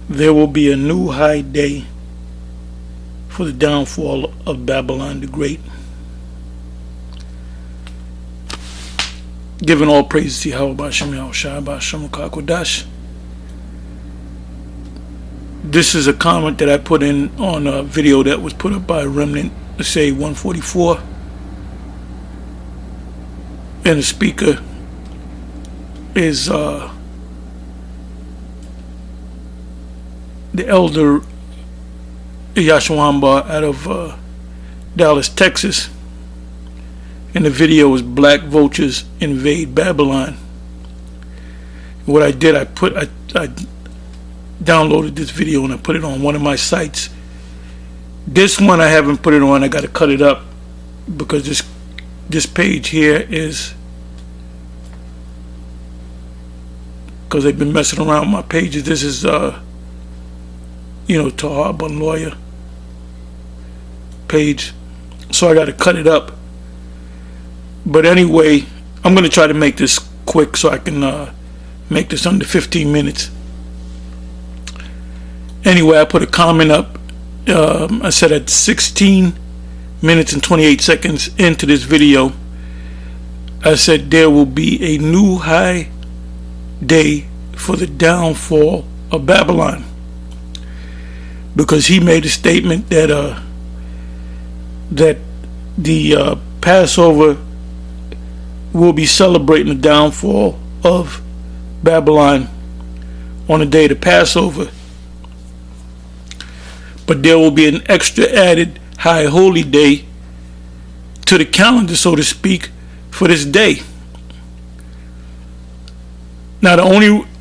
There will be a new high day for the downfall of Babylon the Great. Giving all praise to Yahweh B'Shem Yahushua B'Shem Kakodash. This is a comment that I put in on a video that was put up by Remnant, say 144. And the speaker is the elder Yashawamba out of Dallas, Texas. And the video is Black Vultures Invade Babylon. What I did, I downloaded this video and I put it on one of my sites. This one I haven't put it on. I got to cut it up because this page here is, because they've been messing around with my pages. This is Tahab Lawyer page, so I got to cut it up. But anyway, I'm going to try to make this quick so I can make this under 15 minutes. Anyway, I put a comment up. I said at 16 minutes and 28 seconds into this video, I said there will be a new high day for the downfall of Babylon, because he made a statement that the Passover will be celebrating the downfall of Babylon on the day of the Passover. But there will be an extra added high holy day to the calendar, so to speak, for this day. Now, the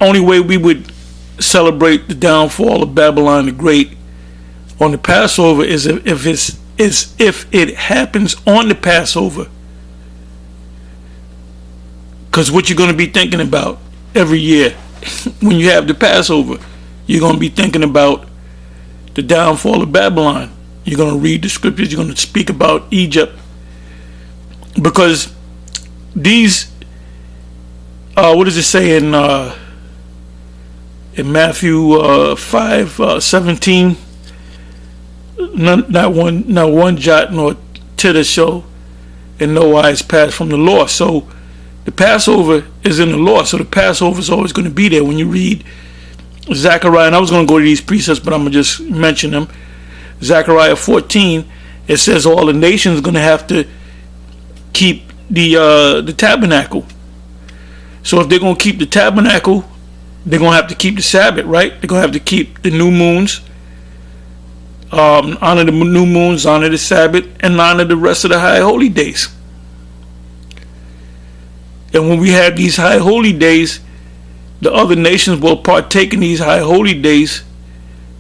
only way we would celebrate the downfall of Babylon the Great on the Passover is if it happens on the Passover. Because what you're going to be thinking about every year when you have the Passover, you're going to be thinking about the downfall of Babylon. You're going to read the scriptures. You're going to speak about Egypt, because these, what does it say in Matthew 5:17? Not one jot nor tittle shall in no wise pass from the law. So the Passover is in the law. So the Passover is always going to be there. When you read Zechariah, and I was going to go to these precepts, but I'm going to just mention them. Zechariah 14, it says all the nations are going to have to keep the tabernacle. So if they're going to keep the tabernacle, they're going to have to keep the Sabbath, right? They're going to have to keep the new moons, honor the new moons, honor the Sabbath, and honor the rest of the high holy days. And when we have these high holy days, the other nations will partake in these high holy days,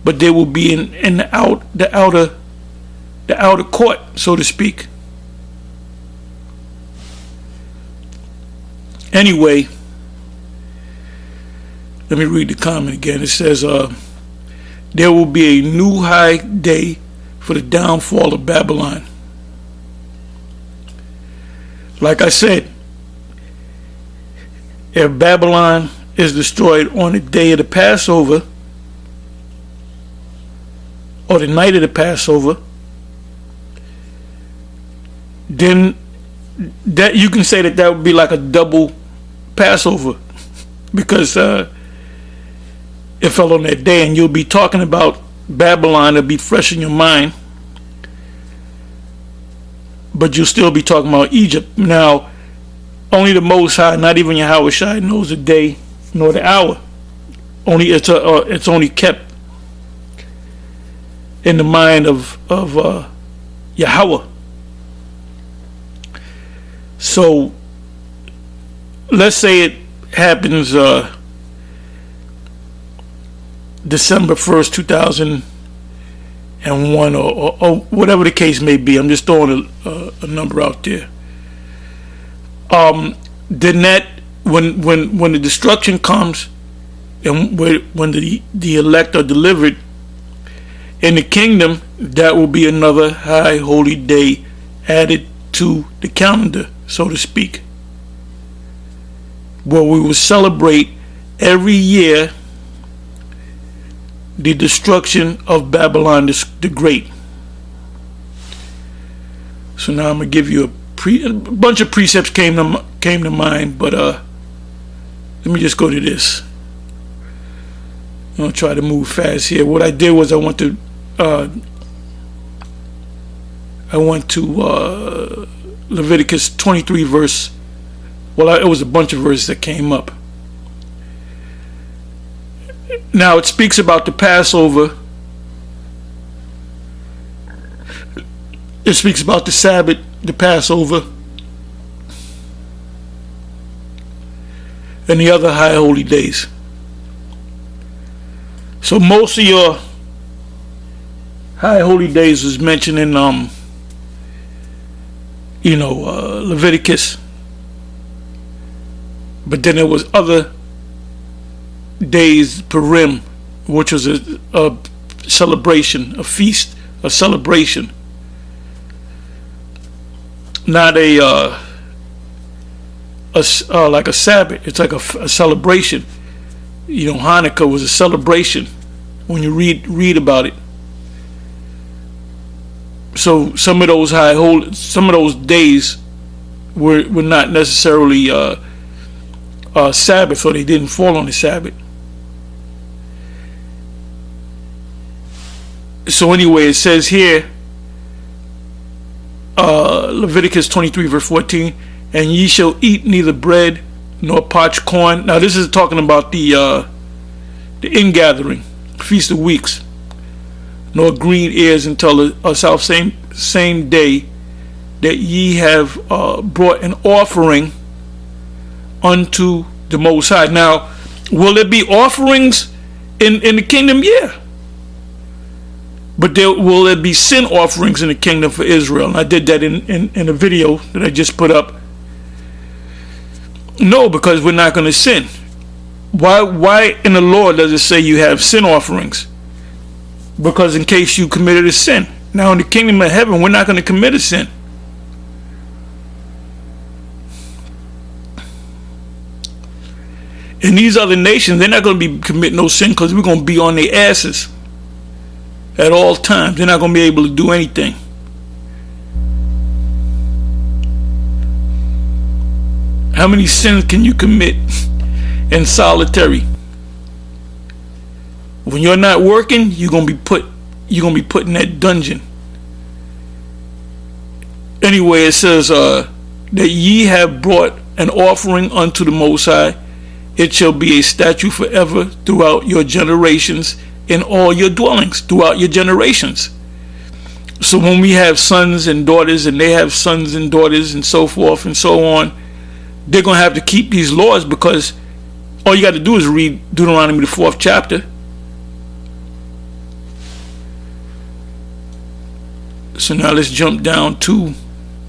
but they will be in the outer court, so to speak. Anyway, let me read the comment again. It says, there will be a new high day for the downfall of Babylon. Like I said, if Babylon is destroyed on the day of the Passover, or the night of the Passover, then that you can say that would be like a double Passover, because it fell on that day, and you'll be talking about Babylon. It'll be fresh in your mind, but you'll still be talking about Egypt. Now, only the Most High, not even Yahweh Shai, knows the day nor the hour. It's only kept in the mind of Yahweh. So let's say it happens December 1st, 2001, or whatever the case may be. I'm just throwing a number out there. Then that, when the destruction comes, and when the elect are delivered in the kingdom, that will be another high holy day added to the calendar, so to speak, where we will celebrate every year the destruction of Babylon the Great. So now I'm gonna give you a bunch of precepts came to mind, but let me just go to this. I'm gonna try to move fast here. What I did was I went to Leviticus 23 verse. Well, it was a bunch of verses that came up. Now it speaks about the Passover. It speaks about the Sabbath, the Passover, and the other high holy days. So most of your high holy days is mentioned in Leviticus, but then there was other days, Purim, which was a celebration, a feast, a celebration, not like a Sabbath. It's like a celebration. Hanukkah was a celebration when you read about it. So some of those days were not necessarily Sabbath, or they didn't fall on the Sabbath. So anyway, it says here, Leviticus 23 verse 14, and ye shall eat neither bread nor parched corn. Now this is talking about the ingathering, Feast of Weeks, nor green ears until the same day that ye have brought an offering unto the Most High. Now, will there be offerings in the kingdom? Yeah. But will there be sin offerings in the kingdom for Israel? And I did that in a video that I just put up. No, because we're not going to sin. Why in the law does it say you have sin offerings? Because in case you committed a sin. Now in the kingdom of heaven, we're not going to commit a sin. In these other nations, they're not going to be committing no sin, because we're going to be on their asses at all times. They're not going to be able to do anything. How many sins can you commit in solitary? When you're not working, you're gonna be put in that dungeon. Anyway, it says that ye have brought an offering unto the Most High. It shall be a statute forever throughout your generations, in all your dwellings throughout your generations. So when we have sons and daughters, and they have sons and daughters, and so forth and so on, they're going to have to keep these laws, because all you got to do is read Deuteronomy, the 4th chapter. So now let's jump down to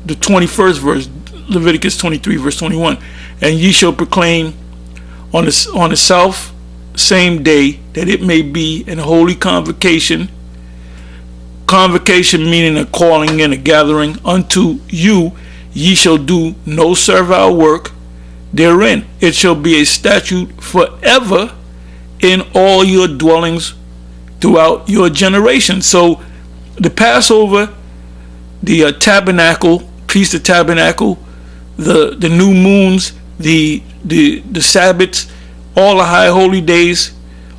the 21st verse, Leviticus 23 verse 21. And ye shall proclaim on the south same day, that it may be an holy convocation. Convocation meaning a calling and a gathering unto you. Ye shall do no servile work therein. It shall be a statute forever in all your dwellings throughout your generations. So the Passover, the tabernacle, Feast of Tabernacle, the new moons, the Sabbaths, all the high holy days,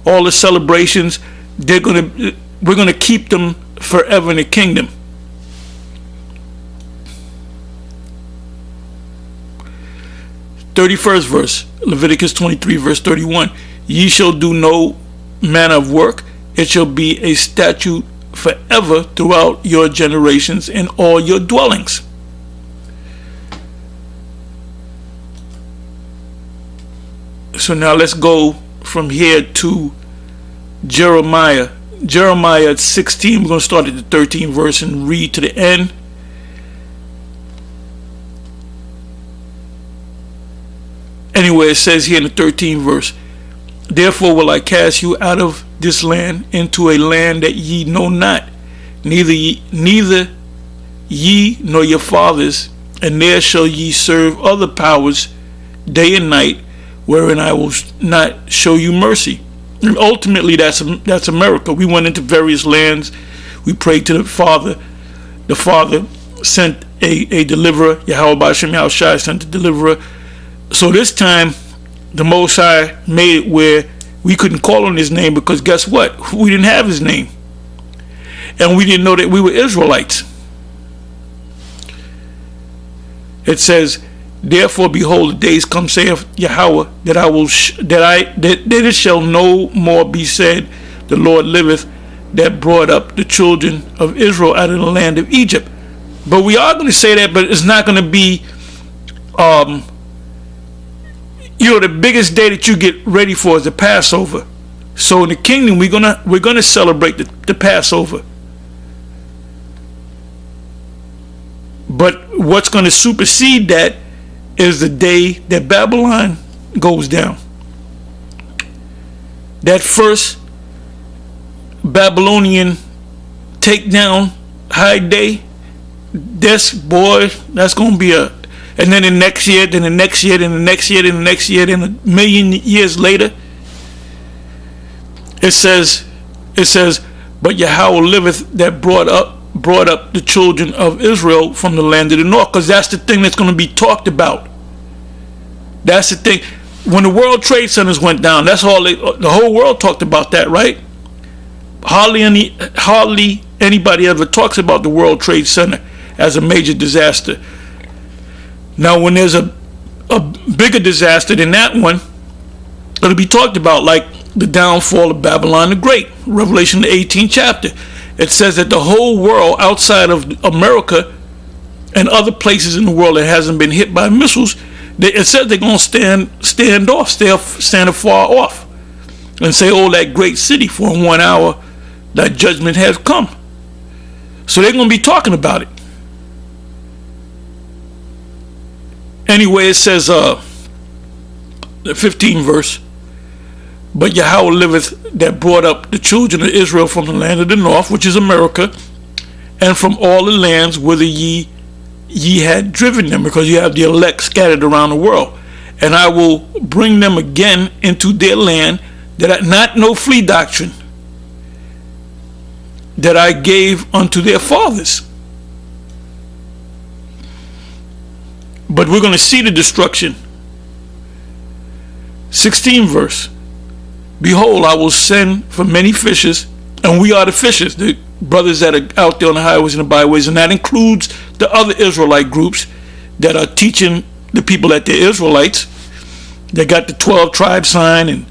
all the celebrations, we're gonna keep them forever in the kingdom. '31st verse, Leviticus 23 verse 31. Ye shall do no manner of work. It shall be a statute forever throughout your generations in all your dwellings. So now let's go from here to Jeremiah. Jeremiah 16, we're going to start at the 13th verse and read to the end. Anyway, it says here in the 13th verse, therefore will I cast you out of this land into a land that ye know not, neither ye nor your fathers, and there shall ye serve other powers day and night, wherein I will not show you mercy. And ultimately, that's America. We went into various lands. We prayed to the Father. The Father sent a deliverer. Yahweh B'Shem Yahushai sent a deliverer. So this time, the Most High made it where we couldn't call on his name, because guess what? We didn't have his name. And we didn't know that we were Israelites. It says, therefore, behold, the days come, saith Yahweh, that it shall no more be said, the Lord liveth, that brought up the children of Israel out of the land of Egypt. But we are going to say that, but it's not going to be, the biggest day that you get ready for is the Passover. So in the kingdom, we're gonna celebrate the Passover. But what's going to supersede that is the day that Babylon goes down. That first Babylonian takedown high day, that's going to be and then the next year, then the next year, then the next year, then the next year, then a million years later, it says, but Yahweh liveth, that brought up the children of Israel from the land of the north, because that's the thing that's going to be talked about. That's the thing. When the World Trade Centers went down, that's all the whole world talked about that, right? Hardly anybody ever talks about the World Trade Center as a major disaster. Now, when there's a bigger disaster than that one, it'll be talked about, like the downfall of Babylon the Great, Revelation the 18th chapter. It says that the whole world outside of America and other places in the world that hasn't been hit by missiles, it says they're going to stand afar off and say, oh, that great city, for in 1 hour that judgment has come. So they're going to be talking about it. Anyway, it says, the 15th verse, but Yahweh liveth, that brought up the children of Israel from the land of the north, which is America, and from all the lands whither ye had driven them, because you have the elect scattered around the world. And I will bring them again into their land, not no flea doctrine, that I gave unto their fathers. But we're going to see the destruction. 16th verse. Behold, I will send for many fishers, and we are the fishers, the brothers that are out there on the highways and the byways, and that includes the other Israelite groups that are teaching the people that they're Israelites. They got the 12 tribe sign, and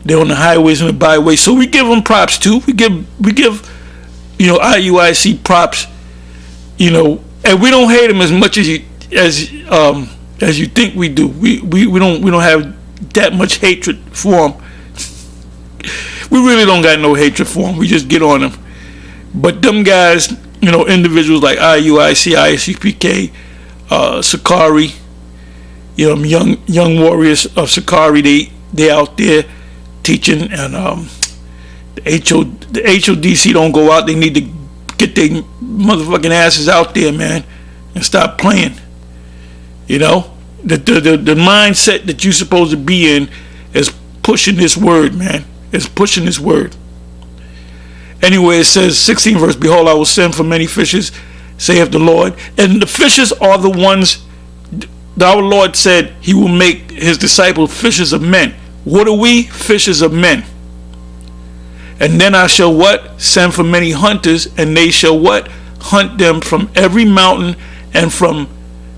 they're on the highways and the byways. So we give them props too. We give IUIC props, and we don't hate them as much as you think we do. We don't have that much hatred for them. We really don't got no hatred for them. We just get on them. But them guys, individuals like IUIC, ISUPK, Sakari, young warriors of Sakari, they out there teaching, and the HODC don't go out. They need to get their motherfucking asses out there, man, and stop playing. The mindset that you're supposed to be in is pushing this word, man. It's pushing this word. Anyway, it says, 16th verse, behold, I will send for many fishers, saith the Lord. And the fishers are the ones, our Lord said he will make his disciples fishers of men. What are we? Fishers of men. And then I shall what? Send for many hunters, and they shall what? Hunt them from every mountain and from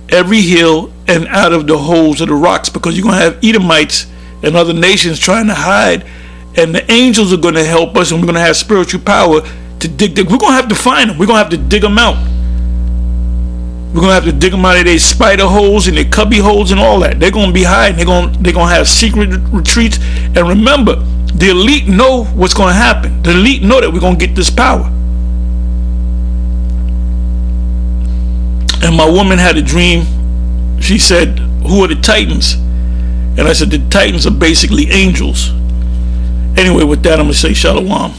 every hill and out of the holes of the rocks, because you're going to have Edomites and other nations trying to hide, and the angels are going to help us, and we're going to have spiritual power to dig. We're going to have to find them. We're going to have to dig them out. We're going to have to dig them out of their spider holes and their cubby holes and all that. They're going to be hiding. They're going to have secret retreats. And remember, the elite know what's going to happen. The elite know that we're going to get this power. And my woman had a dream. She said, who are the Titans? And I said, the Titans are basically angels. Anyway, with that, I'm going to say shalom.